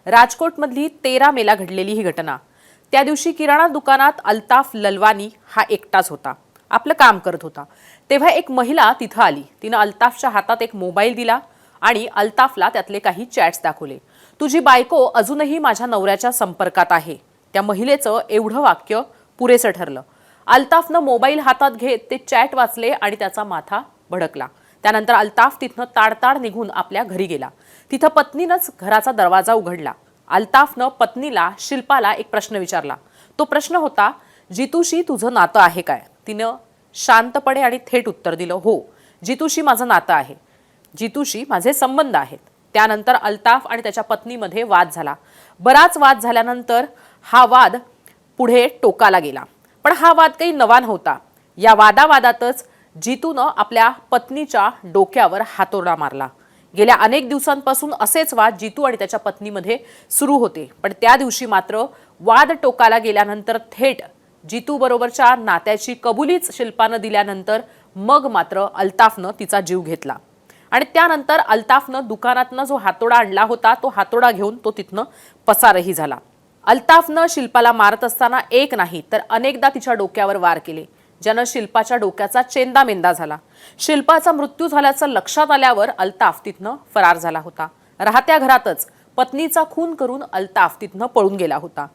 राजकोटमधली 13 मेला घडलेली ही घटना। त्या दिवशी किराणा दुकानात अल्ताफ ललवानी हा एकटाच होता, आपलं काम करत होता। तेव्हा एक महिला तिथं आली। तिनं अल्ताफच्या हातात एक मोबाईल दिला आणि अल्ताफला त्यातले काही चॅट्स दाखवले। तुझी बायको अजूनही माझ्या नवऱ्याच्या संपर्कात आहे। त्या महिलेचं एवढं वाक्य पुरेसं ठरलं। अल्ताफनं मोबाईल हातात घेत ते चॅट वाचले आणि त्याचा माथा भडकला। त्यानंतर अल्ताफ तिथनं ताडताड निघून आपल्या घरी गेला। तिथं पत्नीनंच घराचा दरवाजा उघडला। अल्ताफनं पत्नीला शिल्पाला एक प्रश्न विचारला। तो प्रश्न होता, जितूशी तुझं नातं आहे काय? तिनं शांतपणे आणि थेट उत्तर दिलं, हो, जितूशी माझं नातं आहे, जितूशी माझे संबंध आहेत। त्यानंतर अल्ताफ आणि त्याच्या पत्नीमध्ये वाद झाला। बराच वाद झाल्यानंतर हा वाद पुढे टोकाला गेला। पण हा वाद काही नवा नव्हता। या वादावादातच जितूनं आपल्या पत्नीच्या डोक्यावर हातोडा मारला। गेल्या अनेक दिवसांपासून असेच वाद जितू आणि त्याच्या पत्नीमध्ये सुरू होते। पण त्या दिवशी मात्र वाद टोकाला गेल्यानंतर थेट जितू बरोबरच्या नात्याची कबुलीच शिल्पानं दिल्यानंतर मग मात्र अल्ताफनं तिचा जीव घेतला। आणि त्यानंतर अल्ताफनं दुकानातनं जो हातोडा आणला होता तो हातोडा घेऊन तो तिथनं पसारही झाला। अल्ताफनं शिल्पाला मारत असताना एक नाही तर अनेकदा तिच्या डोक्यावर वार केले, ज्यानं शिल्पाच्या डोक्याचा चेंदामेंदा झाला। शिल्पाचा मृत्यू झाल्याचं लक्षात आल्यावर अल्ताफ तिथनं फरार झाला होता। राहत्या घरातच पत्नीचा खून करून अल्ताफ तिथनं पळून गेला होता।